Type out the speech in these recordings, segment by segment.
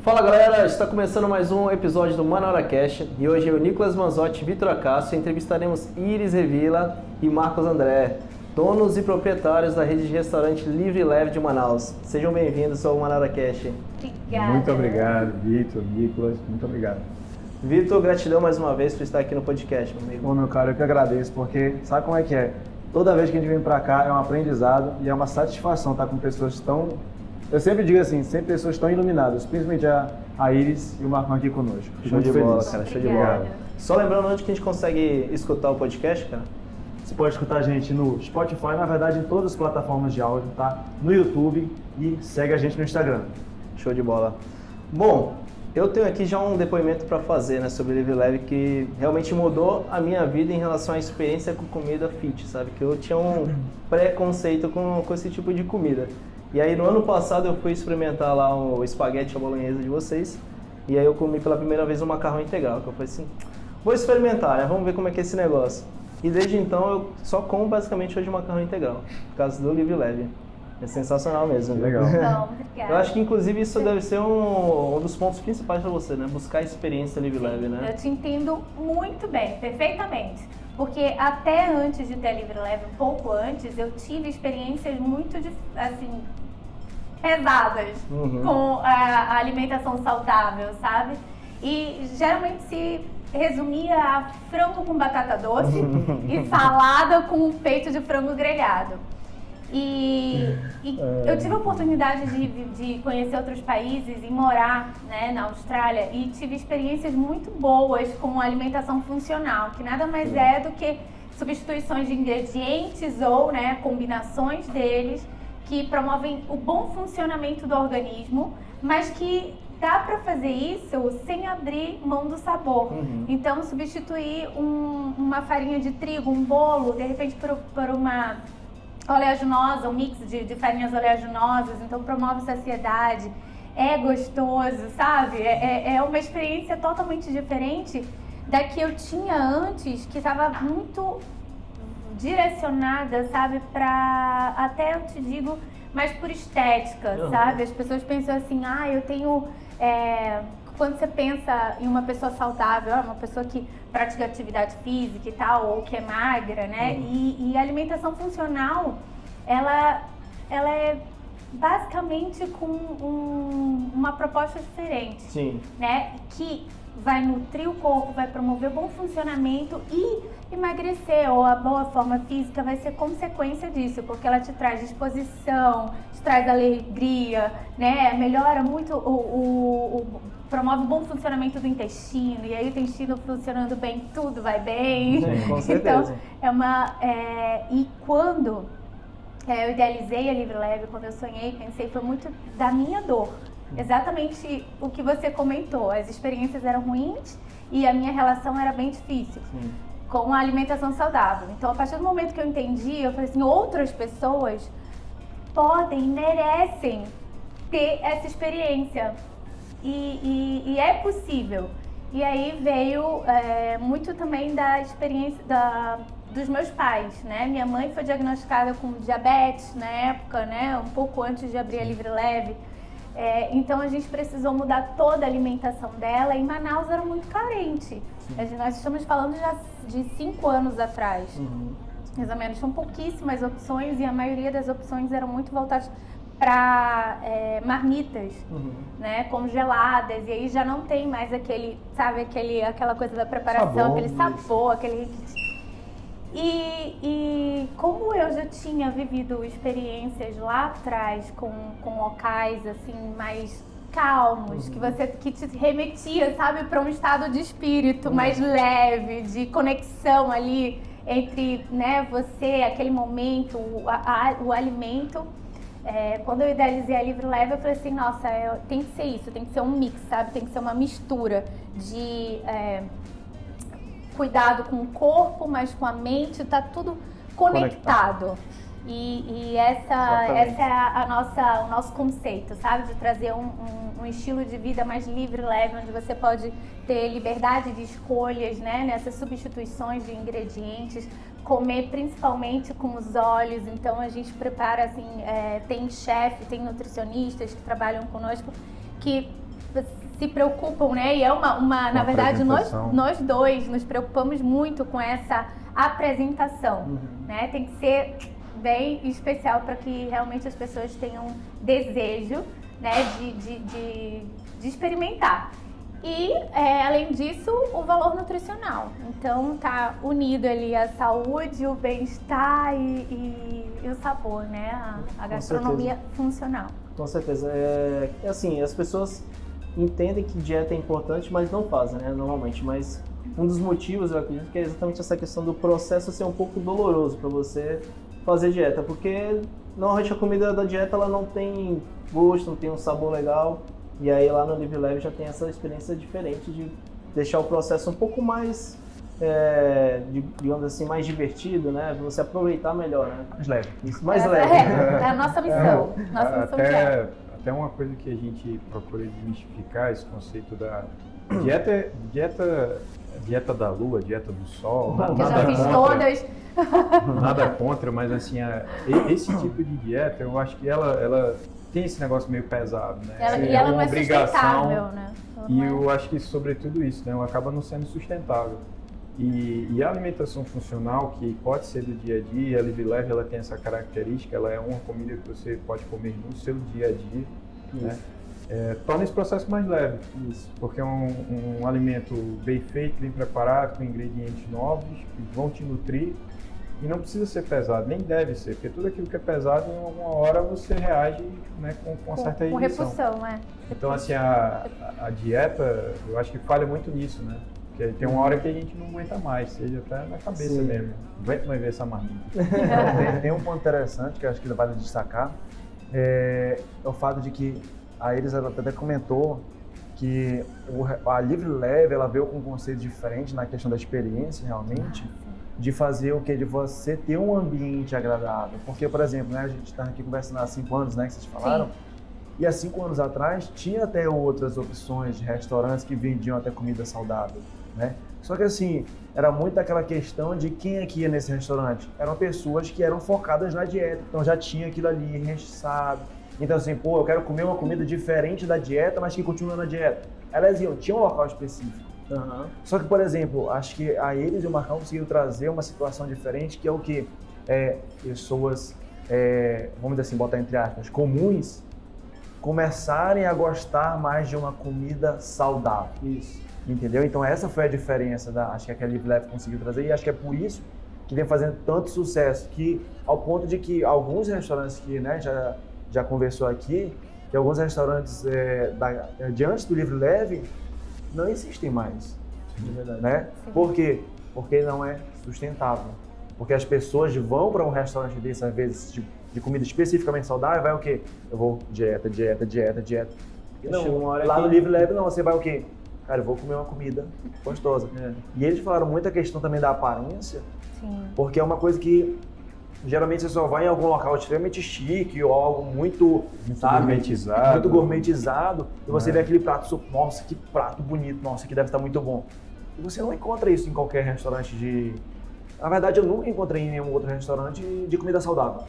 Fala galera, está começando mais um episódio do Manaura Cast e hoje eu, Nicolas Manzotti e Vitor Acácio entrevistaremos Iris Revilla e Marcos André, donos e proprietários da rede de restaurante Livre e Leve de Manaus. Sejam bem-vindos ao Manaura Cast. Obrigada. Muito obrigado, Vitor, Nicolas, muito obrigado. Vitor, gratidão mais uma vez por estar aqui no podcast, meu amigo. Bom, meu cara, eu que agradeço, porque sabe como é que é? Toda vez que a gente vem pra cá é um aprendizado e é uma satisfação estar com pessoas tão... Eu sempre digo assim, sempre pessoas tão iluminadas, principalmente a Iris e o Marcão aqui conosco. Show de bola, cara, show de bola. Obrigada. Só lembrando onde que a gente consegue escutar o podcast, cara? Você pode escutar a gente no Spotify, na verdade em todas as plataformas de áudio, tá? No YouTube e segue a gente no Instagram. Show de bola. Bom, eu tenho aqui já um depoimento para fazer, né, sobre o Livre Leve que realmente mudou a minha vida em relação à experiência com comida fit, sabe? Que eu tinha um preconceito com esse tipo de comida. E aí no ano passado eu fui experimentar lá o espaguete à bolonhesa de vocês e aí eu comi pela primeira vez um macarrão integral, que eu falei assim, vou experimentar, né? Vamos ver como é que é esse negócio. E desde então eu só como basicamente hoje macarrão integral, por causa do Livre Leve. É sensacional mesmo. Legal. Então, obrigada. Eu acho que inclusive isso deve ser um dos pontos principais para você, né? Buscar a experiência Livre Leve, né? Eu te entendo muito bem, perfeitamente. Porque até antes de ter Livre Leve, um pouco antes, eu tive experiências muito, assim, pesadas com a alimentação saudável, sabe? E geralmente se resumia a frango com batata doce e salada com um peito de frango grelhado. E eu tive a oportunidade de conhecer outros países e morar, né, na Austrália e tive experiências muito boas com alimentação funcional, que nada mais é do que substituições de ingredientes ou, né, combinações deles que promovem o bom funcionamento do organismo, mas que dá para fazer isso sem abrir mão do sabor. Então, substituir uma farinha de trigo, um bolo, de repente por uma oleaginosa, um mix de farinhas oleaginosas, então promove saciedade, é gostoso, sabe? É uma experiência totalmente diferente da que eu tinha antes, que estava muito direcionada, sabe, para, até eu te digo, mais por estética, sabe? As pessoas pensam assim, eu tenho... Quando você pensa em uma pessoa saudável, uma pessoa que pratica atividade física e tal, ou que é magra, né? E a alimentação funcional, ela é basicamente com uma proposta diferente. Sim. Né? Que vai nutrir o corpo, vai promover o bom funcionamento e emagrecer, ou a boa forma física vai ser consequência disso, porque ela te traz disposição, te traz alegria, né? Melhora muito promove o bom funcionamento do intestino, e aí o intestino funcionando bem, tudo vai bem. Sim, com certeza. Então, e quando eu idealizei a Livre Leve, quando eu sonhei, pensei, foi muito da minha dor. Exatamente o que você comentou, as experiências eram ruins e a minha relação era bem difícil. Sim. Com a alimentação saudável. Então, a partir do momento que eu entendi, eu falei assim, outras pessoas podem, merecem ter essa experiência. E é possível. E aí veio muito também da experiência dos meus pais, né? Minha mãe foi diagnosticada com diabetes na época, né? Um pouco antes de abrir a Livre Leve. Então a gente precisou mudar toda a alimentação dela e Manaus era muito carente. Nós estamos falando já de 5 anos atrás. Mais ou menos, tinham pouquíssimas opções e a maioria das opções eram muito voltadas para marmitas, né, congeladas, e aí já não tem mais aquele, sabe, aquela coisa da preparação, Sabor, aquele sabor, aquele... E como eu já tinha vivido experiências lá atrás com locais assim mais calmos, que te remetia, sabe, para um estado de espírito mais leve, de conexão ali entre, né, você, aquele momento, o alimento. Quando eu idealizei a Livre Leve, eu falei assim, nossa, tem que ser isso, tem que ser um mix, sabe? Tem que ser uma mistura de cuidado com o corpo, mas com a mente, tá tudo conectado. E essa é o nosso conceito, sabe? De trazer um estilo de vida mais livre, leve, onde você pode ter liberdade de escolhas, né? Nessas substituições de ingredientes, comer principalmente com os olhos. Então a gente prepara assim, tem chefe, tem nutricionistas que trabalham conosco que se preocupam, né? E é na verdade, nós dois nos preocupamos muito com essa apresentação, né? Tem que ser bem especial para que realmente as pessoas tenham desejo, né, de experimentar. E, além disso, o valor nutricional. Então, tá unido ali a saúde, o bem-estar e o sabor, né? A gastronomia funcional. Com certeza. Assim, as pessoas entendem que dieta é importante, mas não fazem, né, normalmente. Mas um dos motivos, eu acredito, que é exatamente essa questão do processo ser um pouco doloroso para você fazer dieta, porque normalmente a comida da dieta ela não tem gosto, não tem um sabor legal, e aí lá no Live Leve já tem essa experiência diferente de deixar o processo um pouco mais, digamos assim, mais divertido, né? Você aproveitar melhor, né? Mais leve. Isso, mais leve. É a nossa missão. Até uma coisa que a gente procura desmistificar, esse conceito da dieta da lua, dieta do sol. Eu já fiz todas. Nada contra, mas assim, esse tipo de dieta, eu acho que ela tem esse negócio meio pesado, né? E ela não é sustentável, né? E eu acho que sobretudo isso, né? Ela acaba não sendo sustentável. E a alimentação funcional, que pode ser do dia a dia, a Live Leve, ela tem essa característica, ela é uma comida que você pode comer no seu dia a dia, né? Torna esse processo mais leve, porque é um alimento bem feito, bem preparado, com ingredientes novos, que vão te nutrir, e não precisa ser pesado, nem deve ser, porque tudo aquilo que é pesado, em alguma hora você reage, né, com uma certa inibição. Com repulsão, Então, assim, a dieta, eu acho que falha muito nisso, né? Porque tem uma hora que a gente não aguenta mais, seja até na cabeça mesmo. Não aguento mais ver essa marmita. Tem um ponto interessante que eu acho que vale destacar, é o fato de que a Iris até comentou que a Live Leve ela veio com um conceito diferente na questão da experiência realmente, de fazer o quê? De você ter um ambiente agradável. Porque, por exemplo, né, a gente está aqui conversando há 5 anos, né, que vocês falaram, Sim. E há 5 anos atrás tinha até outras opções de restaurantes que vendiam até comida saudável, né? Só que assim, era muito aquela questão de quem é que ia nesse restaurante. Eram pessoas que eram focadas na dieta, então já tinha aquilo ali recheado. Então assim, pô, eu quero comer uma comida diferente da dieta, mas que continua na dieta. Elas iam, tinha um local específico. Só que, por exemplo, acho que a Iris e o Marcão conseguiram trazer uma situação diferente, que é o quê? Pessoas, vamos dizer assim, botar entre aspas, comuns, começarem a gostar mais de uma comida saudável. Isso. Entendeu? Então essa foi a diferença acho que a Live Leve conseguiu trazer, e acho que é por isso que vem fazendo tanto sucesso, que ao ponto de que alguns restaurantes que, né, já conversou aqui, que alguns restaurantes diante do Live Leve não existem mais. De verdade. Né? Por quê? Porque não é sustentável. Porque as pessoas vão para um restaurante desse, às vezes, de comida especificamente saudável, vai o quê? Eu vou dieta. Não, lá no Live Leve não, você vai o quê? Cara, eu vou comer uma comida gostosa. E eles falaram muito a questão também da aparência, Sim. Porque é uma coisa que geralmente você só vai em algum local extremamente chique ou algo muito gourmetizado. Muito gourmetizado, e você vê aquele prato, nossa, que prato bonito, nossa, que deve estar muito bom. E você não encontra isso em qualquer restaurante Na verdade, eu nunca encontrei em nenhum outro restaurante de comida saudável.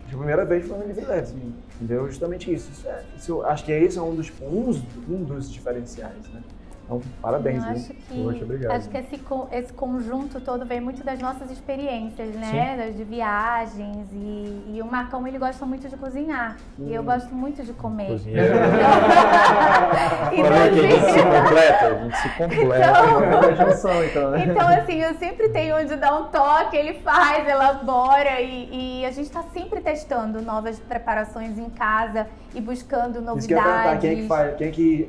A primeira vez foi no Live Leve, entendeu? Justamente isso. Acho que esse é um dos diferenciais, né? Então, parabéns, obrigado. Acho que esse conjunto todo vem muito das nossas experiências, né? De viagens, e o Marcão, ele gosta muito de cozinhar, e eu gosto muito de comer. Cozinheiro. A gente se completa. Então, assim, eu sempre tenho onde dar um toque, ele faz, elabora, e a gente tá sempre testando novas preparações em casa e buscando novidades. Isso que eu ia perguntar, quem é que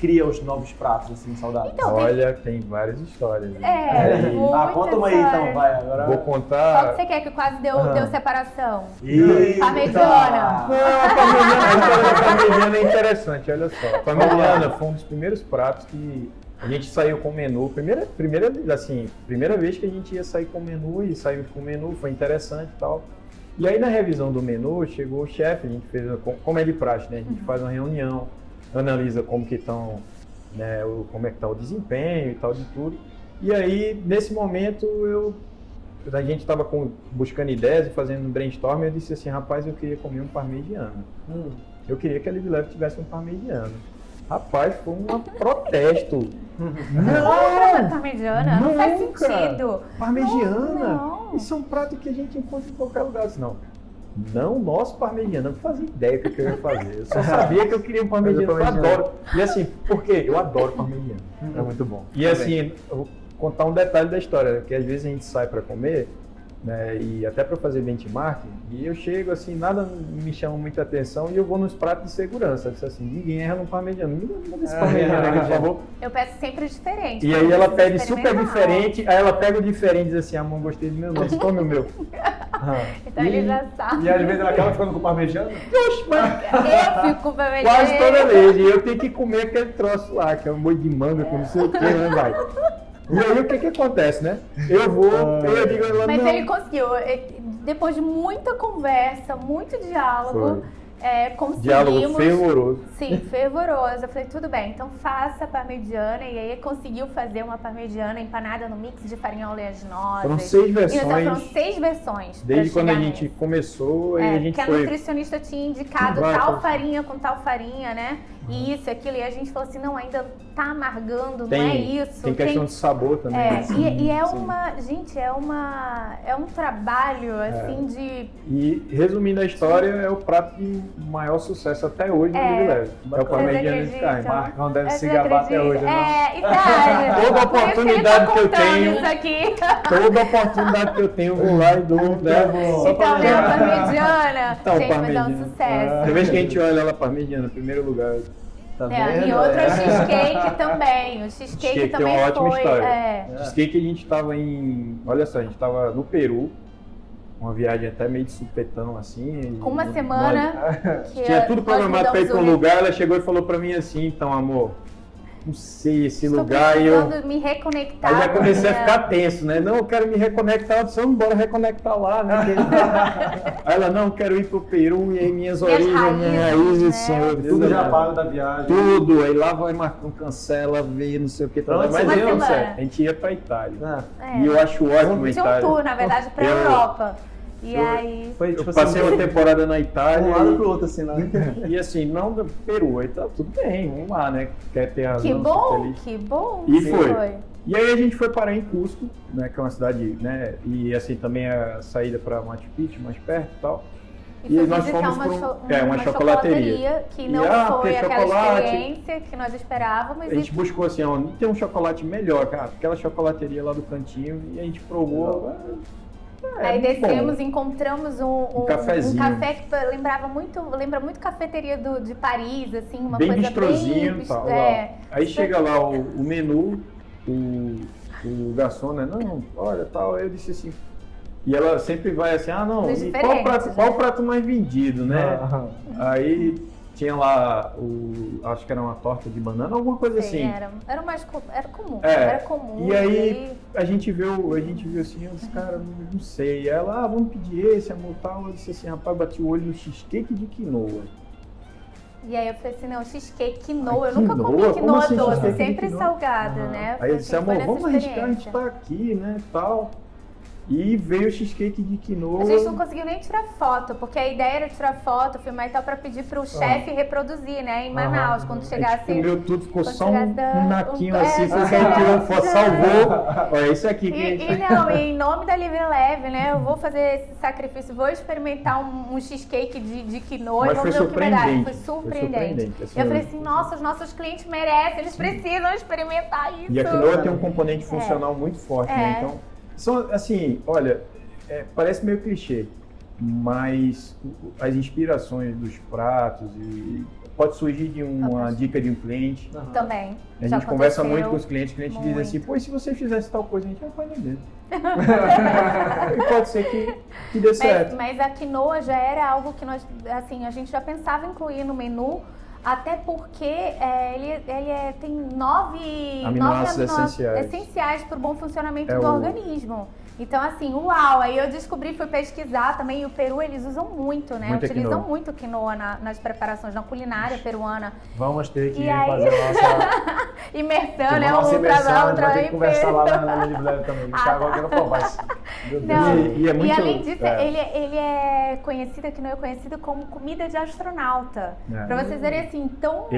cria os novos pratos, assim, saudáveis? Então, olha, tem várias histórias. Conta uma aí, então, vai. Agora... Vou contar... Qual que você quer que quase deu separação? Parmegiana. A parmegiana é interessante, olha só. A parmegiana foi um dos primeiros pratos que a gente saiu com o menu. Primeira vez que a gente ia sair com o menu, e saímos com o menu, foi interessante e tal. E aí na revisão do menu, chegou o chefe, a gente fez, como é de praxe, né? A gente faz uma reunião, analisa como que estão, né, como é que está o desempenho e tal de tudo. E aí, nesse momento, a gente estava buscando ideias e fazendo um brainstorm, e eu disse assim, rapaz, eu queria comer um parmegiana. Eu queria que a Live Leve tivesse um parmegiana. Rapaz, foi um protesto. Não, parmegiana, não faz sentido. Parmegiana? Não. Isso é um prato que a gente encontra em qualquer lugar. Não, nosso parmegiana, não fazia ideia do que eu ia fazer. Eu só sabia que eu queria um parmegiana, eu adoro. E assim, por quê? Eu adoro parmegiana. É muito bom. E assim, eu vou contar um detalhe da história, que às vezes a gente sai para comer, né, e até para fazer benchmarking, e eu chego assim, nada me chama muita atenção e eu vou nos pratos de segurança. Eu disse assim, ninguém erra no parmegiana, ninguém manda esse parmegiana aqui, por favor. Eu peço sempre diferente. E aí ela pede super diferente, aí ela pega o diferente e diz assim, amor, gostei do meu, não, tome o meu. Então ele já sabe. E às vezes ela acaba ficando com parmegiana? Oxe, mas Eu fico com o parmegiana. quase toda vez, e eu tenho que comer aquele troço lá, que é um molho de manga com não sei o que, né, vai. E aí o que acontece, né? Eu vou, eu digo, ela Mas não. ele conseguiu, depois de muita conversa, muito diálogo, conseguimos... Diálogo fervoroso. Sim, fervoroso. Eu falei, tudo bem, então faça a parmegiana. E aí conseguiu fazer uma parmegiana empanada no mix de farinha oleaginosa. Foram 6 versões. Foram 6 versões. Desde pra quando a chegar gente nesse. começou, e a gente Que a foi... nutricionista tinha indicado tal farinha com tal farinha, né? E isso, aquilo. E a gente falou assim, não, ainda tá amargando, não é isso. Tem questão de sabor também. E é uma... Gente, é um trabalho, assim, de... E, resumindo a história, é o prato de maior sucesso até hoje no Live Leve. É o parmegiana de carne. Marcão deve se gabar até hoje, né? Toda oportunidade que eu tenho... Isso aqui. Toda oportunidade que eu tenho, eu vou lá e dou, né? Então, é a parmegiana. Então, Gente, mas é um parmegiana. sucesso. Toda vez que a gente olha ela parmegiana, em primeiro lugar... Tá E outro é o cheesecake também. O cheesecake também tem uma ótima foi. história. Cheesecake a gente tava olha só, a gente tava no Peru, uma viagem até meio de supetão assim. Com uma semana. Tinha tudo programado para ir para um lugar, ela chegou e falou para mim assim, então amor, não sei esse lugar e eu me reconectar. Aí já comecei a ficar tenso, né? Não, eu quero me reconectar, eu disse, vamos embora reconectar lá, né? Aí ela, não, quero ir pro Peru e aí minhas origens, minhas raízes, senhor. Tudo já pago da viagem. Tudo, aí lá vai Marcão, cancela, vê, não sei o que. Mas deu certo, a gente ia pra Itália. E eu acho ótimo a Itália. Tinha um tour, na verdade, pra Europa. E aí... Foi, tipo, eu passei uma temporada na Itália. Um lado pro outro, assim, né? E assim, não do Peru, aí tá tudo bem, vamos lá, né? Quer ter razão, que bom, feliz. que bom. E foi. E aí a gente foi parar em Cusco, né? Que é uma cidade, né? E assim, também a saída pra Machu Picchu, mais perto e tal. E nós fomos para uma chocolateria que não foi aquela experiência que nós esperávamos. A gente buscou assim, ó, tem um chocolate melhor, cara. Aquela chocolateria lá do cantinho e a gente provou. Aí descemos, encontramos um cafezinho. Um café que lembra muito cafeteria de Paris, assim, uma bem coisa bistrozinho, bem... Tal, aí chega lá o menu, o garçom, né? Não, olha, tal, eu disse assim... E ela sempre vai assim, não, e qual o prato mais vendido, né? Aí tinha lá, acho que era uma torta de banana, alguma coisa assim. Era comum, era comum. E aí a gente viu assim, eu disse, cara, não sei. E ela, vamos pedir esse, amor, tal. Eu disse assim, rapaz, bati o olho no cheesecake de quinoa. E aí eu falei assim, não, cheesecake quinoa, eu nunca comi quinoa assim, doce, sempre salgada, né? Aí eu disse, amor, vamos arriscar, a gente tá aqui, né, tal. E veio o cheesecake de quinoa. A gente não conseguiu nem tirar foto, porque a ideia era tirar foto, filmar e tal, pra pedir pro chefe reproduzir, né, em Manaus, quando chegasse... A gente comeu tudo, ficou só um naquinho assim, foi que a gente tirou foto, salvou. Olha, isso aqui que em nome da Live Leve, né, eu vou fazer esse sacrifício, vou experimentar um cheesecake de quinoa e vamos ver o que vai dar. Foi surpreendente. Assim, eu falei assim, nossa, os nossos clientes merecem, eles precisam experimentar isso. E a quinoa tem um componente funcional muito forte, né, então... São, assim, olha, parece meio clichê, mas as inspirações dos pratos pode surgir de uma dica de um cliente. Também. A gente conversa muito com os clientes, o cliente diz assim, pô, e se você fizesse tal coisa, a gente vai fazer mesmo. E pode ser que dê certo. Mas a quinoa já era algo que nós, assim, a gente já pensava em incluir no menu Até porque tem 9 aminoácidos essenciais para o bom funcionamento do o organismo. Então, assim, uau! Aí eu descobri, fui pesquisar também, e o Peru, eles usam muito, né? Utilizam muito quinoa nas preparações, na culinária peruana. Vamos ter que aí... fazer a nossa... imersão, né? Nossa imersão, a gente vai ter que conversar lá na Live Leve também. Agora eu quero provar isso. E além disso, ele é conhecido, a quinoa é conhecido como comida de astronauta. Pra vocês verem, assim, tão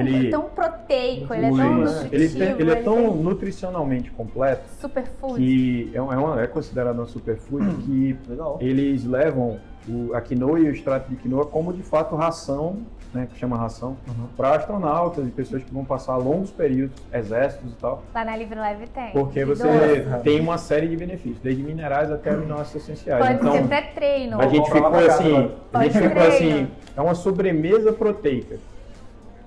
proteico, ele é tão nutritivo. Ele é tão nutricionalmente completo. Superfood. Que é considerado um superfood que eles levam a quinoa e o extrato de quinoa como de fato ração, né, que chama ração, para astronautas e pessoas que vão passar longos períodos, exércitos e tal. Lá na Live Leve tem. Porque você tem uma série de benefícios, desde minerais até aminoácidos essenciais. Pode então, ser até treino. A gente ficou assim, é uma sobremesa proteica.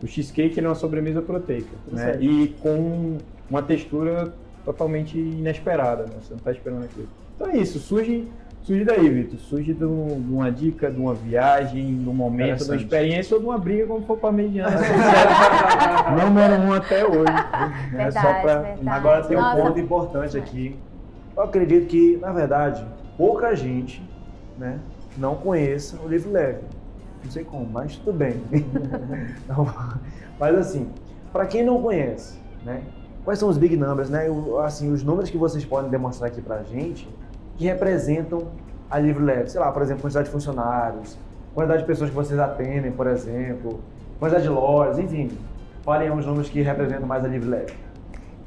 O cheesecake é uma sobremesa proteica, né? E com uma textura totalmente inesperada, né? Você não está esperando aquilo. Então é isso, surge daí, Vitor. Surge de uma dica, de uma viagem, de um momento, de uma experiência ou de uma briga, como for para mediana. Número 1 até hoje. Verdade. Agora tem um ponto importante aqui. Eu acredito que, na verdade, pouca gente, né, não conheça o Live Leve. Não sei como, mas tudo bem. Mas assim, para quem não conhece, né, quais são os big numbers, né? Assim, os números que vocês podem demonstrar aqui pra gente que representam a Live Leve. Sei lá, por exemplo, quantidade de funcionários, quantidade de pessoas que vocês atendem, por exemplo, quantidade de lojas, enfim. Falem os números que representam mais a Live Leve.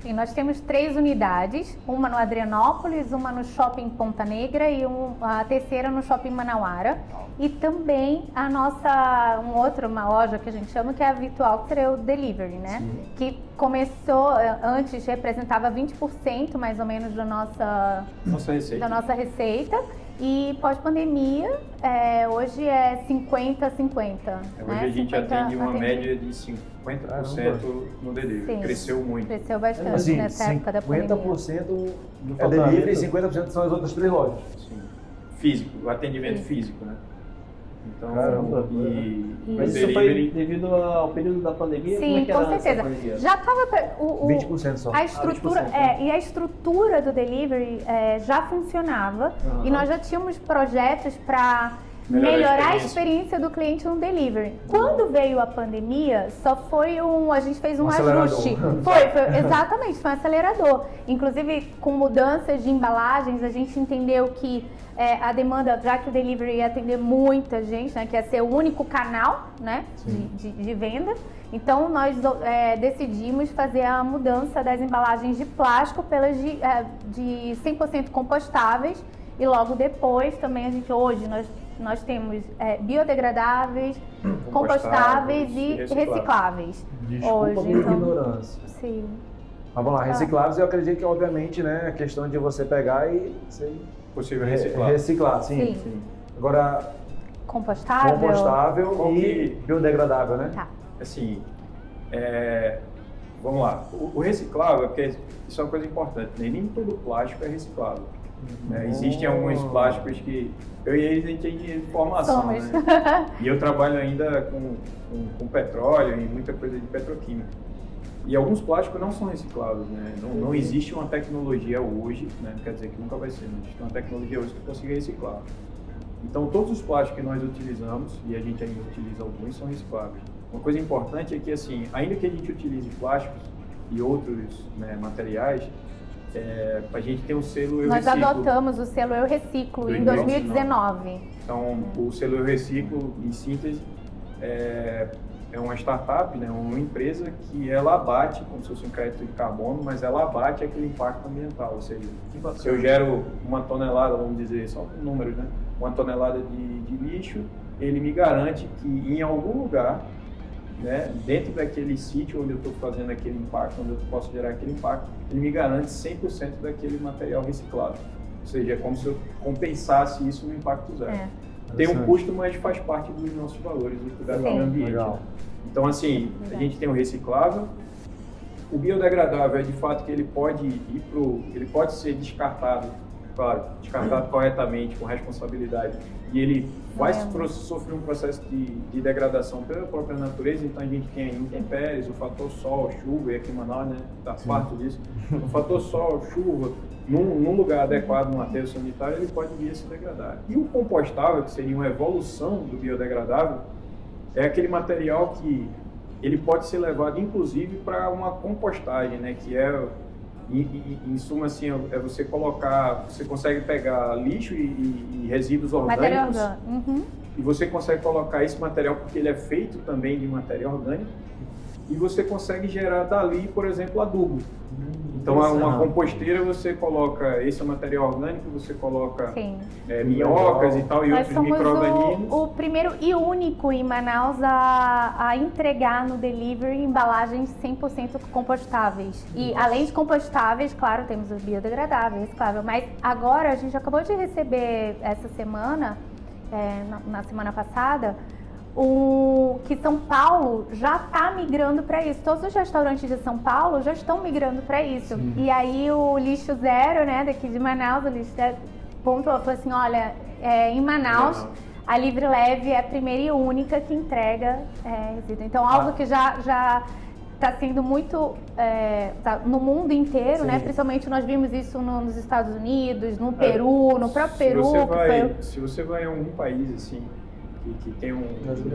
Sim, nós temos 3 unidades, uma no Adrianópolis, uma no Shopping Ponta Negra e a terceira no Shopping Manauara. E também uma loja que a gente chama, que é a Virtual Trail Delivery, né? Sim. Que começou, antes representava 20% mais ou menos da nossa receita. E pós-pandemia, hoje é 50-50. Hoje a gente atende uma média de 50% no delivery. Sim. Cresceu muito. Cresceu bastante nessa época da pandemia. 50% do delivery e 50% são as outras 3 lojas. Sim. Físico, o atendimento físico, né? Então, mas isso foi devido ao período da pandemia? Sim, com certeza. Já estava 20% só. A estrutura, e a estrutura do delivery já funcionava e nós já tínhamos projetos para melhorar a experiência do cliente no delivery. Quando veio a pandemia, só foi a gente fez um ajuste. Exatamente, foi um acelerador. Inclusive, com mudanças de embalagens, a gente entendeu que a demanda, já que o delivery ia atender muita gente, né, que ia ser o único canal, né, de venda, então nós decidimos fazer a mudança das embalagens de plástico pelas de 100% compostáveis e logo depois também hoje nós temos biodegradáveis, compostáveis e recicláveis. Desculpa a minha ignorância. Sim. Mas vamos lá, recicláveis eu acredito que obviamente, né, a questão de você pegar e possível reciclar. Reciclar, sim. Agora, compostável e biodegradável, né? Tá. Assim, vamos lá. O reciclável, porque isso é uma coisa importante, né? Nem todo plástico é reciclável. Existem alguns plásticos que eu e eles a gente tem de formação, né? E eu trabalho ainda com petróleo e muita coisa de petroquímica. E alguns plásticos não são recicláveis, né? Não existe uma tecnologia hoje, né? Não quer dizer que nunca vai ser, mas existe uma tecnologia hoje que consiga reciclar. Então, todos os plásticos que nós utilizamos, e a gente ainda utiliza alguns, são recicláveis. Uma coisa importante é que, assim, ainda que a gente utilize plásticos e outros, né, materiais, a gente tem o selo Eu Nós Reciclo. Nós adotamos o selo Eu Reciclo em 2019. Então, o selo Eu Reciclo, em síntese, é uma startup, né, uma empresa que ela abate, como se fosse um crédito de carbono, mas ela abate aquele impacto ambiental. Ou seja, se eu gero 1 tonelada, vamos dizer, só com números, né, 1 tonelada de lixo, ele me garante que em algum lugar, né, dentro daquele sítio onde eu estou fazendo aquele impacto, onde eu posso gerar aquele impacto, ele me garante 100% daquele material reciclado. Ou seja, é como se eu compensasse isso no impacto zero. Tem um custo, mas faz parte dos nossos valores de cuidar do meio ambiente. Legal. Então, assim, a gente tem o reciclável. O biodegradável é de fato que ele pode ser descartado claro, descartado corretamente, com responsabilidade, e ele vai sofrer um processo de degradação pela própria natureza, então a gente tem aí intempéries, o fator sol, chuva, e aqui em Manaus, né, tá parte disso, o fator sol, chuva, num lugar adequado, num aterro sanitário, ele pode vir a se degradar. E o compostável, que seria uma evolução do biodegradável, é aquele material que ele pode ser levado, inclusive, para uma compostagem, né, que é, em suma, assim, é você colocar, você consegue pegar lixo e resíduos orgânicos, e você consegue colocar esse material, porque ele é feito também de material orgânico, e você consegue gerar dali, por exemplo, adubo. Então, uma composteira, você coloca esse material orgânico, você coloca minhocas e tal, e outros micro-organismos. O primeiro e único em Manaus a entregar no delivery embalagens 100% compostáveis. E além de compostáveis, claro, temos os biodegradáveis, claro. Mas agora, a gente acabou de receber essa semana, na semana passada, que São Paulo já está migrando para isso. Todos os restaurantes de São Paulo já estão migrando para isso. Sim. E aí o Lixo Zero, né, daqui de Manaus, o Lixo Zero pontuou, falou assim, olha, em Manaus, a Livre Leve é a primeira e única que entrega resíduo. Então, algo que já está sendo muito no mundo inteiro, sim, né? Principalmente nós vimos isso nos Estados Unidos, no Peru, no próprio Peru. Se você vai a algum país assim, que tem um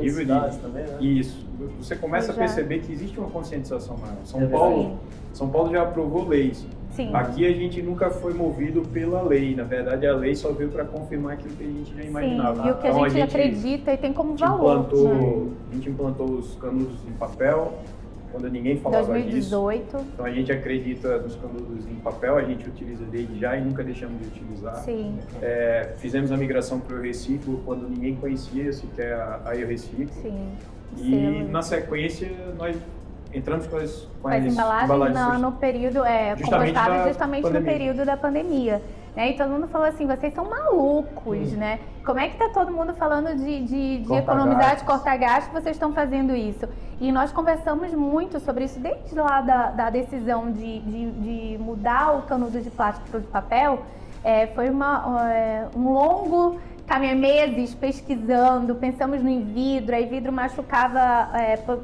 nível de... também, né? Isso. Você começa a perceber que existe uma conscientização maior. São Paulo já aprovou leis. Sim. Aqui a gente nunca foi movido pela lei. Na verdade, a lei só veio para confirmar aquilo que a gente já imaginava. Sim, e o que então, a gente acredita e tem como valor. A gente implantou os canudos em papel, quando ninguém falava 2018. disso. Então a gente acredita nos canudos em papel, a gente utiliza desde já e nunca deixamos de utilizar. Sim. Fizemos a migração para o Reciclo quando ninguém conhecia sequer a Reciclo. Sim. E na sequência nós entramos com as embalagens no período justamente no período da pandemia. Né? E todo mundo falou assim, vocês são malucos, né? Como é que tá todo mundo falando de economizar, de cortar gastos, vocês estão fazendo isso? E nós conversamos muito sobre isso desde lá da decisão de mudar o canudo de plástico para o de papel. Foi um longo caminho, meses pesquisando, pensamos no vidro, aí vidro machucava,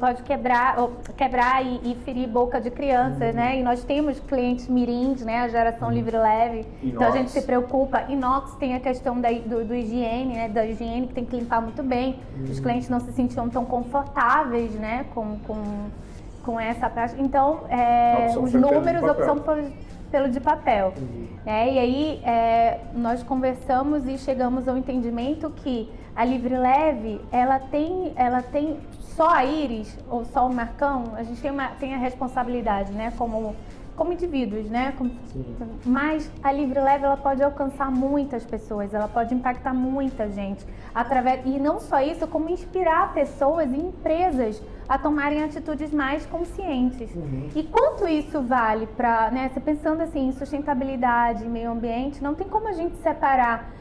pode quebrar e ferir boca de crianças, né? E nós temos clientes mirins, né? A geração livre leve, então a gente se preocupa. Inox tem a questão do higiene, né? Da higiene que tem que limpar muito bem. Os clientes não se sentiam tão confortáveis, né? Com essa prática. Então, os números, a opção pelo de papel. E aí nós conversamos e chegamos ao entendimento que a Livre Leve, ela tem só a Iris ou só o Marcão, a gente tem a responsabilidade, né, como indivíduos, né? Mas a Livre Leve, ela pode alcançar muitas pessoas, ela pode impactar muita gente e não só isso, como inspirar pessoas e empresas a tomarem atitudes mais conscientes. E quanto isso vale para, né, você pensando assim em sustentabilidade, meio ambiente, não tem como a gente separar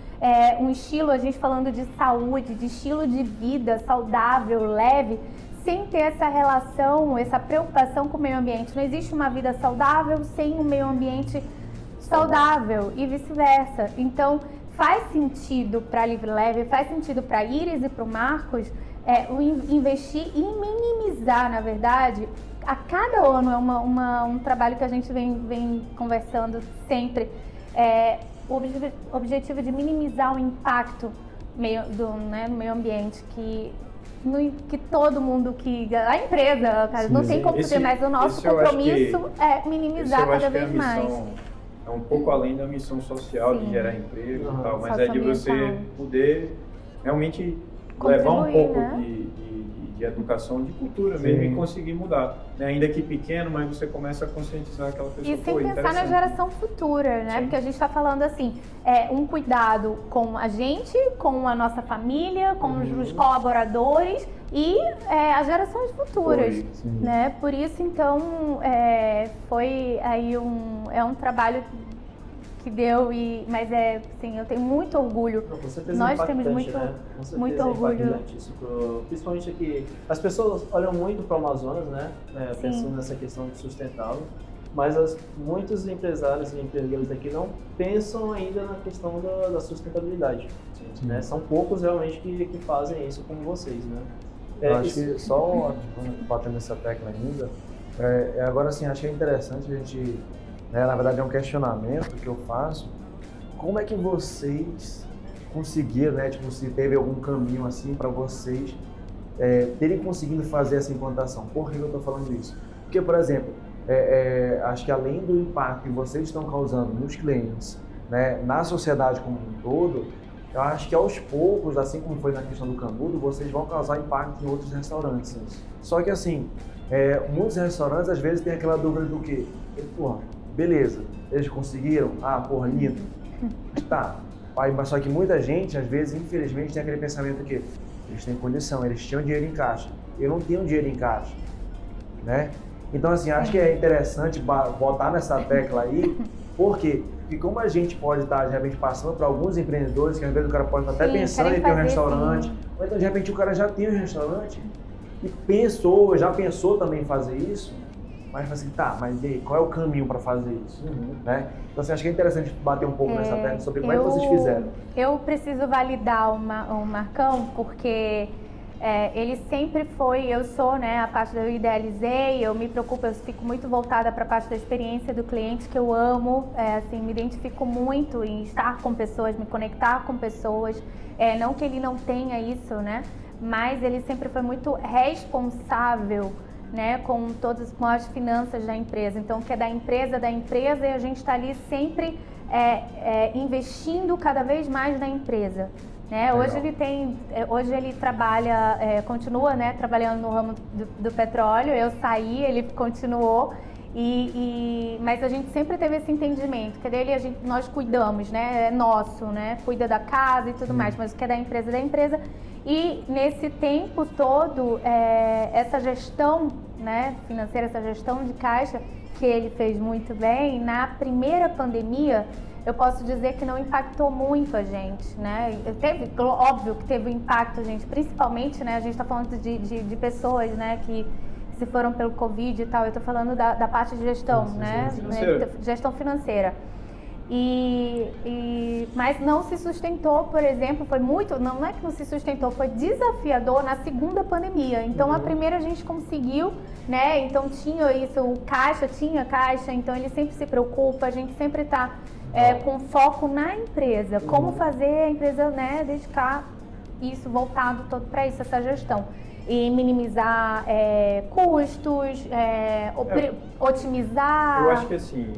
um estilo, a gente falando de saúde, de estilo de vida saudável, leve, sem ter essa relação, essa preocupação com o meio ambiente. Não existe uma vida saudável sem um meio ambiente saudável e vice-versa. Então, faz sentido para a Livre Leve, faz sentido para a Iris e para o Marcos investir e minimizar, na verdade, a cada ano um trabalho que a gente vem conversando sempre, o objetivo de minimizar o impacto no meio ambiente, que todo mundo, a empresa, cara, não tem como fazer, mas o nosso compromisso é minimizar cada vez mais. É um pouco além da missão social de gerar emprego e tal, mas é de você poder realmente levar um pouco, né, de educação, de cultura mesmo, e conseguir mudar. Né? Ainda que pequeno, mas você começa a conscientizar aquela pessoa. E sem pensar na geração futura, né? Porque a gente está falando assim, um cuidado com a gente, com a nossa família, com os colaboradores e as gerações futuras, né? Por isso, então, foi aí um trabalho que deu, mas assim, eu tenho muito orgulho. Com certeza nós temos muito, né? muito orgulho. Isso principalmente aqui, as pessoas olham muito para o Amazonas, né? Pensando nessa questão de sustentável, Mas muitos empresários e empreendedores aqui não pensam ainda na questão da sustentabilidade. Né? São poucos realmente que fazem isso como vocês, né? Eu acho que só batendo nessa tecla ainda, agora assim, acho que é interessante a gente, né, na verdade é um questionamento que eu faço, como é que vocês conseguiram, né, tipo, se teve algum caminho assim para vocês terem conseguido fazer essa implantação? Por que eu estou falando isso? Porque, por exemplo, acho que além do impacto que vocês estão causando nos clientes, né, na sociedade como um todo, eu acho que aos poucos, assim como foi na questão do Canudo, vocês vão causar impacto em outros restaurantes. Só que assim, muitos restaurantes às vezes têm aquela dúvida do que, porra, beleza, eles conseguiram, porra, lindo, tá. Mas só que muita gente, às vezes, infelizmente, tem aquele pensamento que eles têm condição, eles tinham dinheiro em caixa, eu não tenho dinheiro em caixa, né? Então assim, acho que é interessante botar nessa tecla aí, porque como a gente pode estar, de repente, passando para alguns empreendedores, que às vezes o cara pode estar até pensando em ter um restaurante, ou então de repente o cara já tem um restaurante e já pensou também em fazer isso, mas assim, tá, mas e aí, qual é o caminho para fazer isso? Né? Então assim, acho que é interessante bater um pouco nessa tecla sobre como é que vocês fizeram. Eu preciso validar o Marcão, porque ele sempre foi, eu sou, né, a parte eu idealizei, eu me preocupo, eu fico muito voltada para a parte da experiência do cliente, que eu amo, assim, me identifico muito em estar com pessoas, me conectar com pessoas, não que ele não tenha isso, né, mas ele sempre foi muito responsável, né, com as finanças da empresa, então que é da empresa e a gente está ali sempre investindo cada vez mais na empresa. Hoje ele trabalha, continua, né, trabalhando no ramo do petróleo. Eu saí, ele continuou, mas a gente sempre teve esse entendimento, que dele nós cuidamos, né, é nosso, né, cuida da casa e tudo mais, mas o que é da empresa. E nesse tempo todo, essa gestão, né, financeira, essa gestão de caixa que ele fez muito bem, na primeira pandemia, eu posso dizer que não impactou muito a gente, né? Óbvio que teve um impacto, gente, principalmente, né? A gente está falando de pessoas, né, que se foram pelo Covid e tal. Eu estou falando da parte de gestão, né? Gestão financeira. Mas não se sustentou, por exemplo, não é que não se sustentou, foi desafiador na segunda pandemia. Então, a primeira a gente conseguiu, né? Então, tinha caixa, então ele sempre se preocupa, a gente sempre está com foco na empresa, como fazer a empresa, né, dedicar isso, voltado todo para isso, essa gestão. E minimizar custos, otimizar... Eu acho que assim,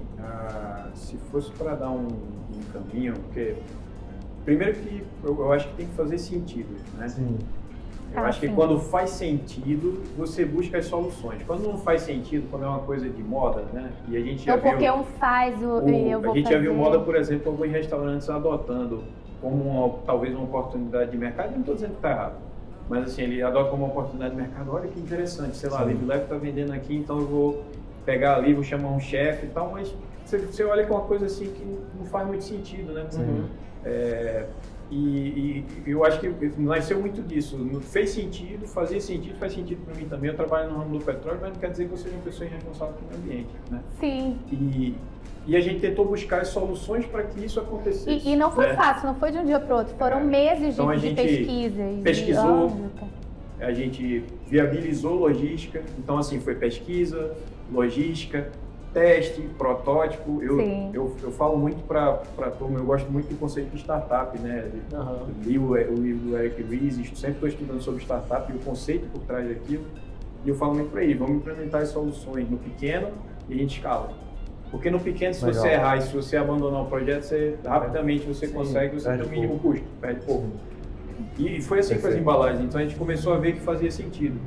se fosse para dar um caminho, porque primeiro que eu acho que tem que fazer sentido, né? Sim. Eu acho que quando faz sentido, você busca as soluções. Quando não faz sentido, quando é uma coisa de moda, né? E a gente já viu... porque um faz, eu vou fazer. A gente já viu moda, por exemplo, alguns restaurantes adotando como talvez uma oportunidade de mercado. Eu não estou dizendo que está errado, mas assim, ele adota como uma oportunidade de mercado. Olha que interessante, sei lá, a Live Leve está vendendo aqui, então eu vou pegar ali, vou chamar um chefe e tal, mas você olha que é uma coisa assim que não faz muito sentido, né? E eu acho que nasceu muito disso. Fez sentido, fazia sentido, faz sentido para mim também. Eu trabalho no ramo do petróleo, mas não quer dizer que eu seja uma pessoa irresponsável com o ambiente, né? Sim. E a gente tentou buscar as soluções para que isso acontecesse. E não foi fácil, não foi de um dia para o outro. Foram meses então, de pesquisa. Pesquisou, a gente viabilizou logística. Então, assim, foi pesquisa, logística, teste, protótipo. Eu falo muito para a turma, eu gosto muito do conceito de startup, né? Li o livro do Eric Ries, sempre estou estudando sobre startup e o conceito por trás daquilo. E eu falo muito para ele, vamos implementar as soluções no pequeno e a gente escala. Porque no pequeno, se você errar e se você abandonar o projeto, rapidamente você consegue, você tem o mínimo custo, perde pouco. E foi assim que foi as embalagens, então a gente começou a ver que fazia sentido.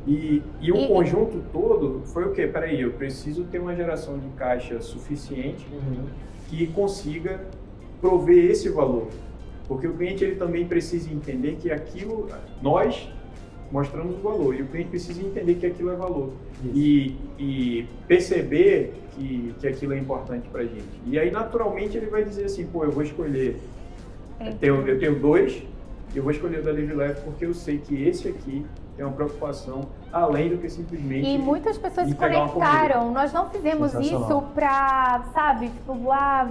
E o conjunto todo foi o quê? Peraí, eu preciso ter uma geração de caixa suficiente que consiga prover esse valor. Porque o cliente ele também precisa entender que aquilo, nós mostramos o valor, e o cliente precisa entender que aquilo é valor. E perceber que aquilo é importante pra gente. E aí, naturalmente, ele vai dizer assim, pô, eu vou escolher, eu tenho 2, eu vou escolher o da Live Leve porque eu sei que esse aqui tem uma preocupação além do que simplesmente E muitas pessoas se entregar uma conectaram. Nós não fizemos Sensacional. isso pra, sabe, tipo,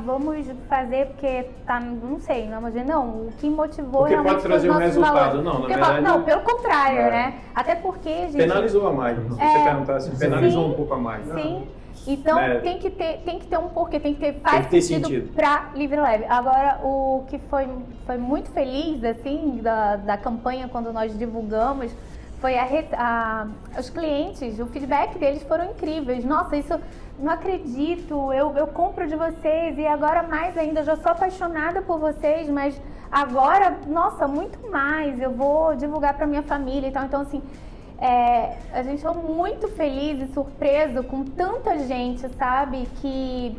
vamos fazer porque tá, não sei, não. O que motivou Porque realmente pode trazer foi um os nossos resultado. valores. Não, na Porque verdade... não, pelo contrário, É. né? Até porque, gente... Penalizou a mais. Se você perguntar assim, penalizou um pouco a mais. Sim. Então Né? tem que ter um porquê, faz que ter sentido sentido. para Livre Leve. Agora, o que foi muito feliz, assim, da campanha quando nós divulgamos, foi os clientes, o feedback deles foram incríveis. Nossa, isso não acredito, eu compro de vocês e agora mais ainda, eu já sou apaixonada por vocês, mas agora, nossa, muito mais, eu vou divulgar para minha família e tal. Então, assim, a gente ficou muito feliz e surpreso com tanta gente, sabe, que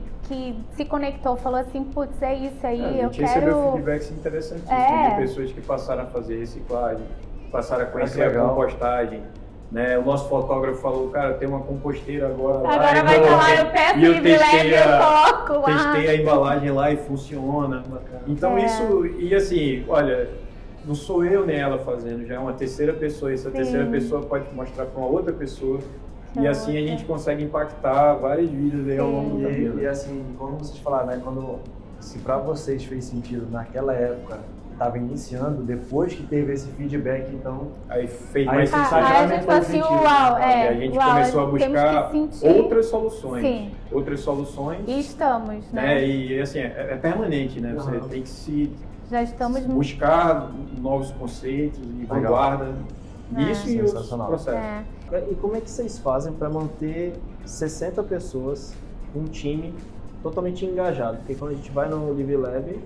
se conectou, falou assim, putz, é isso aí, A eu gente recebeu quero... feedbacks interessantíssimos É. de pessoas que passaram a fazer reciclagem, passaram a conhecer que a legal. compostagem. Né? O nosso fotógrafo falou, cara, tem uma composteira agora lá. Agora e vai coloquei- falar, eu peço e eu Livre Leve, eu coloco lá. testei a embalagem lá e funciona. Então isso, e assim, olha, não sou eu nem ela fazendo, já é uma terceira pessoa, essa terceira pessoa pode mostrar para uma outra pessoa. E assim a gente consegue impactar várias vidas aí ao longo do caminho. E assim, como vocês falaram, né? Se pra vocês fez sentido naquela época, estava iniciando, depois que teve esse feedback, então... Aí fez Aí mais você sentido. sai Aí a gente falou assim, uau, E a gente começou a buscar temos que sentir. outras soluções. Sim. Outras soluções. E estamos, né? Né? E assim, é permanente, né? Você tem que se Já estamos buscar novos conceitos e Legal. vanguarda nisso e outros Sensacional. processos. E como é que vocês fazem para manter 60 pessoas, um time totalmente engajado? Porque quando a gente vai no Live Leve,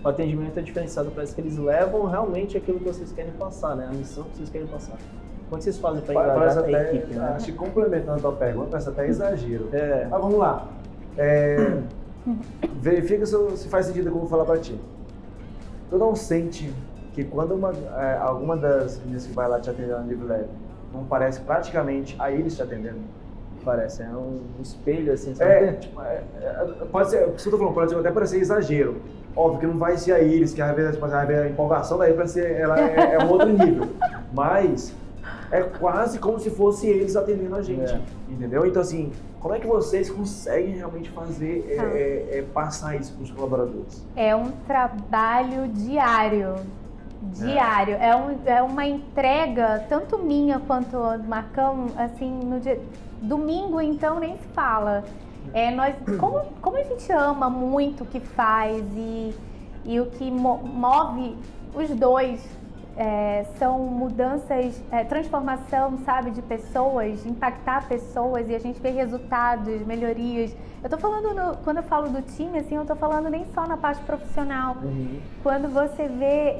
o atendimento é diferenciado, parece que eles levam realmente aquilo que vocês querem passar, né? A missão que vocês querem passar. Como é que vocês fazem para Parece engajar a até, equipe, né? acho que complementando a tua pergunta, parece até exagero. É. Mas vamos lá. Verifica se faz sentido o que eu vou falar pra ti. Tu não sente que quando alguma das meninas que vai lá te atender no Livre Leve, não parece praticamente a eles te atendendo? Parece, é um espelho assim, sabe? Pode ser, o que eu tô falando, pode até parecer exagero. Óbvio que não vai ser a eles, que às vezes a empolgação daí vai ser, ela é um outro nível. Mas é quase como se fosse eles atendendo a gente, entendeu? Então assim, como é que vocês conseguem realmente fazer, passar isso para os colaboradores? É um trabalho diário. É uma entrega, tanto minha quanto do Marcão, assim, no dia... Domingo, então, nem se fala. Como a gente ama muito o que faz e o que move os dois são mudanças, transformação, sabe, de pessoas, impactar pessoas e a gente vê resultados, melhorias. Eu tô falando, quando eu falo do time, assim, eu tô falando nem só na parte profissional. Quando você vê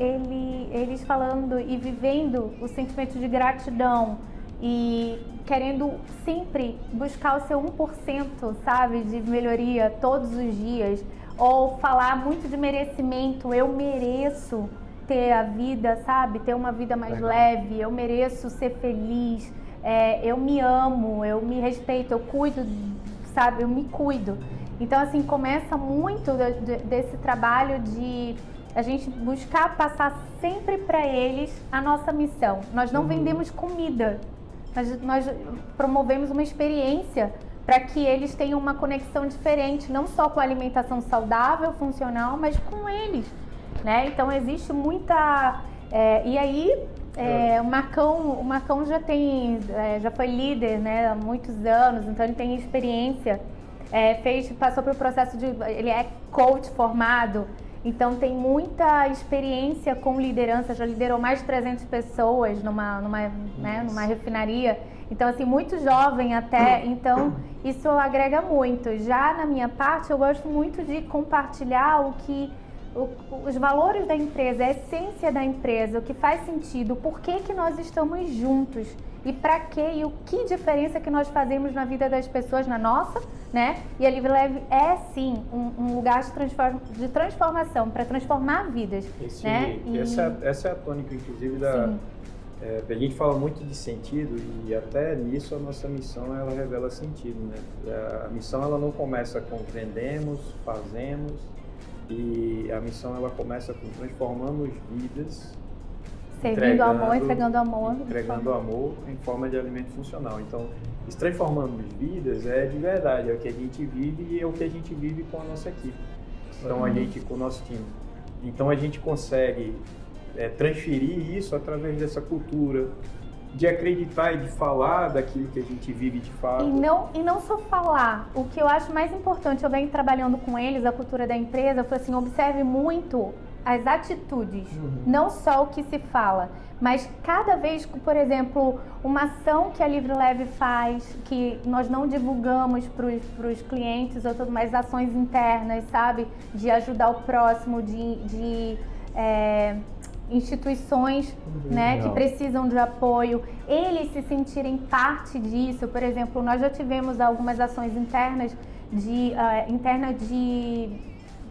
eles falando e vivendo o sentimento de gratidão e querendo sempre buscar o seu 1%, sabe, de melhoria todos os dias, ou falar muito de merecimento, eu mereço ter a vida, sabe, ter uma vida mais leve, eu mereço ser feliz, eu me amo, eu me respeito, eu cuido, sabe, eu me cuido. Então, assim, começa muito desse trabalho de a gente buscar passar sempre para eles a nossa missão. Nós não vendemos comida, nós promovemos uma experiência para que eles tenham uma conexão diferente, não só com a alimentação saudável, funcional, mas com eles, né? Então existe muita... e aí o Marcão já foi líder, né, há muitos anos, então ele tem experiência, passou pelo processo ele é coach formado, então tem muita experiência com liderança, já liderou mais de 300 pessoas numa refinaria. Então, assim, muito jovem até, então isso agrega muito. Já na minha parte, eu gosto muito de compartilhar os valores da empresa, a essência da empresa, o que faz sentido, por que nós estamos juntos e para quê e o que diferença que nós fazemos na vida das pessoas, na nossa, né? E a Live Leve é sim um lugar de transformação, para transformar vidas, né? Essa é a tônica, inclusive, a gente fala muito de sentido e até nisso a nossa missão ela revela sentido, né? A missão ela não começa com vendemos, fazemos, e a missão ela começa com transformamos vidas Servindo amor, entregando amor. Entregando amor em forma de alimento funcional. Então, isso transformando vidas é de verdade, é o que a gente vive e é o que a gente vive com a nossa equipe. Então, a gente, com o nosso time. Então, a gente consegue transferir isso através dessa cultura, de acreditar e de falar daquilo que a gente vive de fato. E não só falar. O que eu acho mais importante, eu venho trabalhando com eles, a cultura da empresa, foi assim, observe muito as atitudes, não só o que se fala, mas cada vez, por exemplo, uma ação que a Livre Leve faz, que nós não divulgamos para os clientes, ou tudo mais, ações internas, sabe? De ajudar o próximo, de instituições, né, que precisam de apoio, eles se sentirem parte disso. Por exemplo, nós já tivemos algumas ações internas de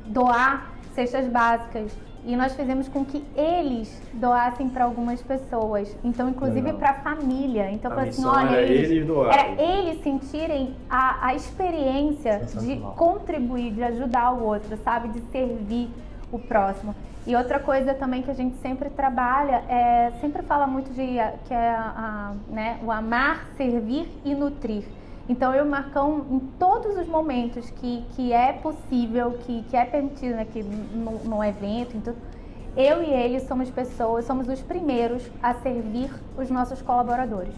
doar cestas básicas, e nós fizemos com que eles doassem para algumas pessoas, então inclusive para a família. Então foi assim, olha, eles sentirem a experiência de contribuir, de ajudar o outro, sabe, de servir o próximo. E outra coisa também que a gente sempre trabalha, sempre fala muito que é né, o amar, servir e nutrir. Então eu e o Marcão, em todos os momentos que é possível, que é permitido aqui no evento, então, eu e ele somos os primeiros a servir os nossos colaboradores.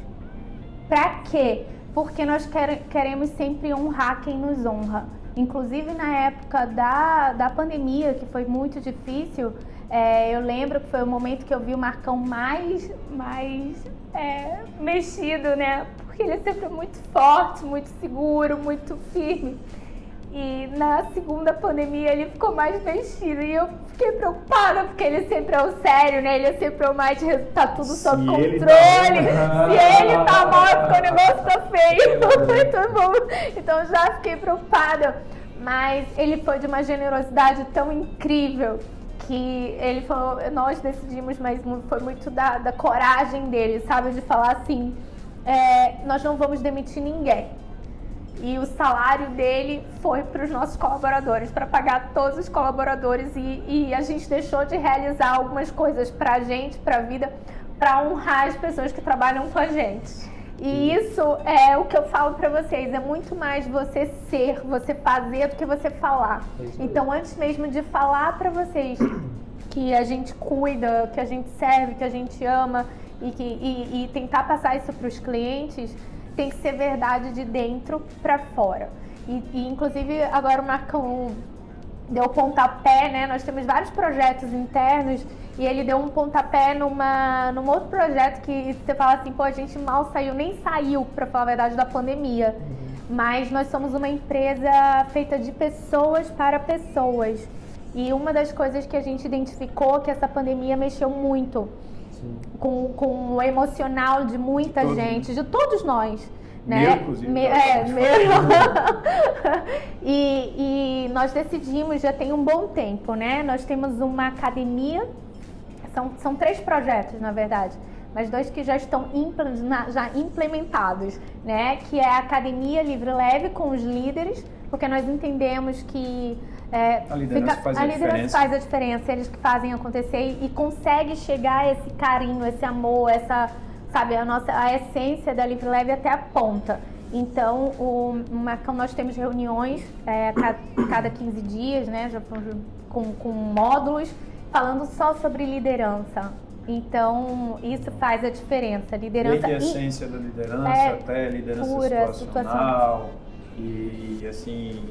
Pra quê? Porque nós queremos sempre honrar quem nos honra. Inclusive na época da pandemia, que foi muito difícil, eu lembro que foi o momento que eu vi o Marcão mais mexido, né? Porque ele é sempre muito forte, muito seguro, muito firme. E na segunda pandemia ele ficou mais mexido e eu fiquei preocupada, porque ele sempre é o sério, né? Ele é sempre o mais de tá tudo sob controle. Se ele tá mal, é porque o negócio tá feio. Foi tudo bom. Então já fiquei preocupada. Mas ele foi de uma generosidade tão incrível que ele falou, nós decidimos, mas foi muito da coragem dele, sabe? De falar assim, nós não vamos demitir ninguém. E o salário dele foi para os nossos colaboradores, para pagar todos os colaboradores, e a gente deixou de realizar algumas coisas para a gente, para a vida, para honrar as pessoas que trabalham com a gente. E isso é o que eu falo para vocês, é muito mais você ser, você fazer do que você falar. Então, antes mesmo de falar para vocês que a gente cuida, que a gente serve, que a gente ama e tentar passar isso para os clientes, tem que ser verdade de dentro para fora. E inclusive agora o Marcão deu pontapé, né? Nós temos vários projetos internos e ele deu um pontapé num outro projeto que você fala assim, pô, a gente mal saiu, nem saiu, para falar a verdade, da pandemia. Mas nós somos uma empresa feita de pessoas para pessoas. E uma das coisas que a gente identificou que essa pandemia mexeu muito com o emocional de muita gente, de todos nós, né? Meu, inclusive. E nós decidimos, já tem um bom tempo, né? Nós temos uma academia, são 3 projetos, na verdade, mas 2 que já estão já implementados, né? Que é a Academia Livre Leve com os líderes, porque nós entendemos que a liderança faz a diferença, eles que fazem acontecer e consegue chegar a esse carinho, esse amor, essa, sabe, a essência da Livre Leve até a ponta. Então, nós temos reuniões cada 15 dias, né, já com módulos, falando só sobre liderança. Então, isso faz a diferença. Liderança desde a essência da liderança até a liderança situacional. E assim,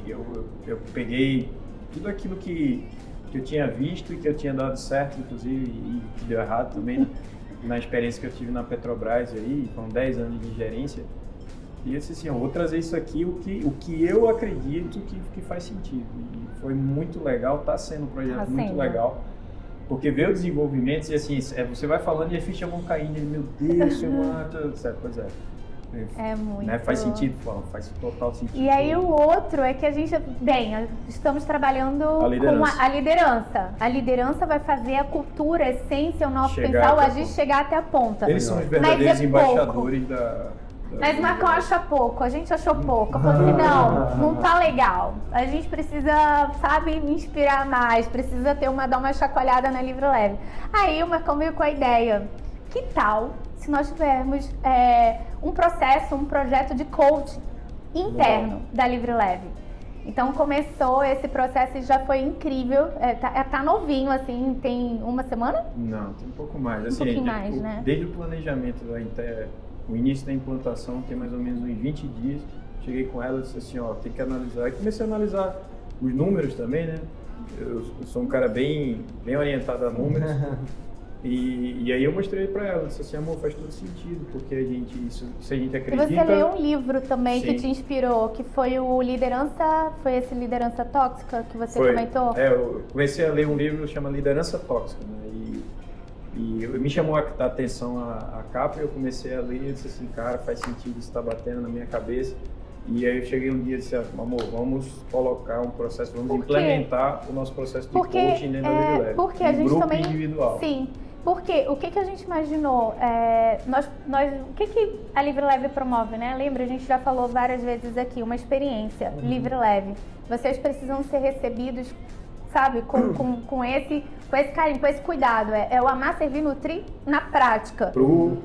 eu peguei tudo aquilo que eu tinha visto e que eu tinha dado certo, inclusive, e que deu errado também, na experiência que eu tive na Petrobras aí, foram 10 anos de gerência. E eu disse assim, eu vou trazer isso aqui, o que eu acredito que faz sentido. E foi muito legal, está sendo um projeto muito legal. Porque ver o desenvolvimento e assim, você vai falando e as fichas vão caindo, e meu Deus, seu mano, certo, pois é. É muito. Né? Faz sentido, faz total sentido. E aí o outro é que a gente, estamos trabalhando com a liderança. A liderança vai fazer a cultura, a essência, o nosso pensar, o agir chegar até a ponta. Eles são os verdadeiros embaixadores Mas o Marcão acha pouco, a gente achou pouco. Eu falei assim, não tá legal. A gente precisa, sabe, me inspirar mais, precisa dar uma chacoalhada na Livre Leve. Aí o Marcão veio com a ideia, que tal se nós tivermos um projeto de coaching interno da Livre Leve? Então começou esse processo e já foi incrível, tá novinho, assim, tem uma semana? Não, tem um pouco mais. Um pouquinho mais, né? Desde o planejamento até o início da implantação, tem mais ou menos uns 20 dias, cheguei com ela e disse assim, ó, tem que analisar. E comecei a analisar os números também, né? Eu sou um cara bem orientado a números. E aí eu mostrei para ela, disse assim, amor, faz todo sentido, porque se a gente acredita... E você leu um livro também Sim. que te inspirou, que foi o foi esse Liderança Tóxica que você comentou? Eu comecei a ler um livro que chama Liderança Tóxica, né? E me chamou a atenção a capa e eu comecei a ler e disse assim, cara, faz sentido, isso está batendo na minha cabeça. E aí eu cheguei um dia e disse, amor, vamos colocar um processo, vamos implementar o nosso processo de coaching dentro da Livre Leve. Porque a gente grupo também... individual. Sim. Porque o que a gente imaginou, o que a Livre Leve promove, né? Lembra, a gente já falou várias vezes aqui, uma experiência livre leve. Vocês precisam ser recebidos, sabe, com esse carinho, com esse cuidado. É o amar, servir, nutrir na prática. Pro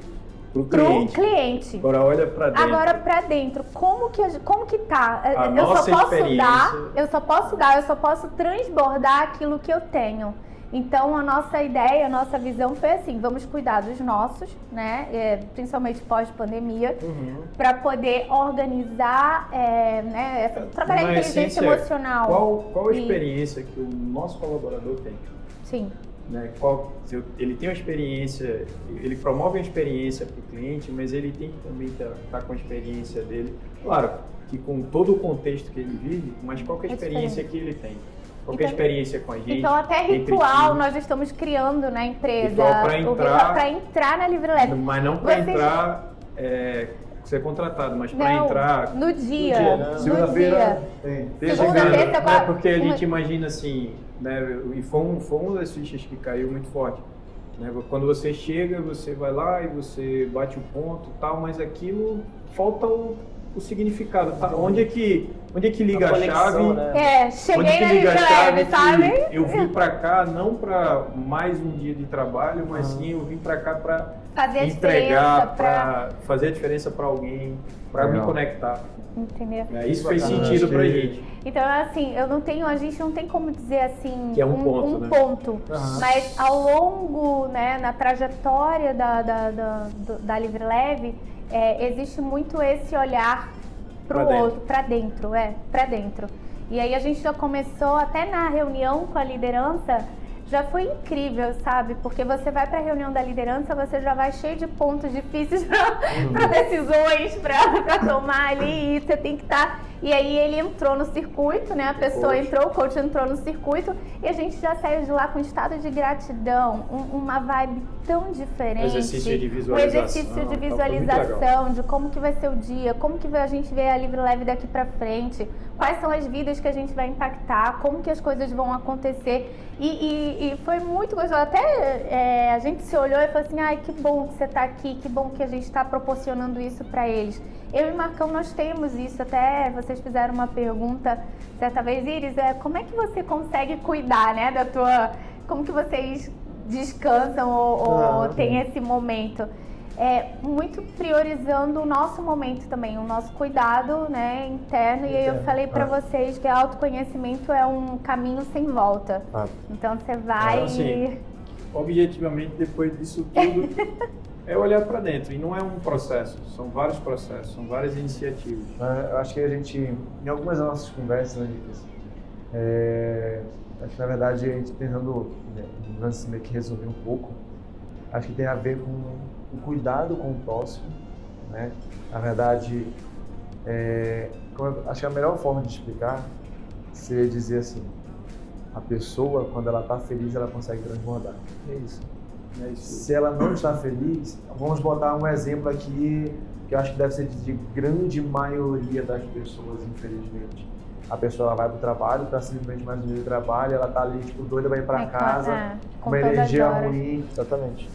cliente. Agora olha para dentro. Agora para dentro, como que tá? Eu só posso transbordar aquilo que eu tenho. Então, a nossa ideia, a nossa visão foi assim, vamos cuidar dos nossos, né, principalmente pós-pandemia, para poder organizar, trabalhar a inteligência emocional. Qual a experiência que o nosso colaborador tem? Sim. Né, ele tem uma experiência, ele promove uma experiência para o cliente, mas ele tem que também estar com a experiência dele. Claro, que com todo o contexto que ele vive, mas qual que é a experiência que ele tem? Qual que é a experiência com a gente? Então, até ritual nós estamos criando na empresa. Para entrar na Livre Leve. Mas não para entrar, ser contratado, mas para entrar... No dia. Segunda-feira. Porque a gente imagina assim, né? E foi uma das fichas que caiu muito forte. Né? Quando você chega, você vai lá e você bate o ponto e tal, mas aquilo falta o significado, tá? Onde é que liga a chave? Né? Cheguei na Livre Leve, sabe? Eu vim pra cá não pra mais um dia de trabalho, mas sim eu vim pra cá pra entregar, pra fazer a diferença pra alguém, pra me conectar. Entendeu? Isso fez sentido pra gente. Então, assim, a gente não tem como dizer assim, que é um ponto, né? Mas ao longo, né, na trajetória da Livre Leve, existe muito esse olhar pro outro, para dentro. E aí a gente já começou, até na reunião com a liderança, já foi incrível, sabe? Porque você vai para a reunião da liderança, você já vai cheio de pontos difíceis para decisões, para tomar ali, e você tem que estar... E aí ele entrou no circuito, né? A pessoa entrou, o coach entrou no circuito e a gente já saiu de lá com um estado de gratidão, uma vibe tão diferente. Um exercício de visualização, de como que vai ser o dia, como que a gente vê a Livre Leve daqui pra frente, quais são as vidas que a gente vai impactar, como que as coisas vão acontecer. E foi muito gostoso. Até a gente se olhou e falou assim, ai, que bom que você tá aqui, que bom que a gente está proporcionando isso para eles. Eu e Marcão, nós temos isso, até vocês fizeram uma pergunta certa vez, Iris, como é que você consegue cuidar, né, como que vocês descansam ou tem esse momento? Muito priorizando o nosso momento também, o nosso cuidado, né, interno, e aí eu falei para vocês que autoconhecimento é um caminho sem volta. Então você vai objetivamente, depois disso tudo... É olhar para dentro, e não é um processo, são vários processos, são várias iniciativas. Eu acho que a gente, em algumas das nossas conversas, acho que na verdade a gente tentando meio que resumir um pouco, acho que tem a ver com o cuidado com o próximo, né? Na verdade, acho que a melhor forma de explicar seria dizer assim, a pessoa, quando ela está feliz, ela consegue transbordar. É isso. Se ela não está feliz, vamos botar um exemplo aqui que eu acho que deve ser de grande maioria das pessoas, infelizmente. A pessoa ela vai para o trabalho, está simplesmente mais um dia de trabalho, ela está ali doida para ir para casa, com uma energia ruim. Exatamente.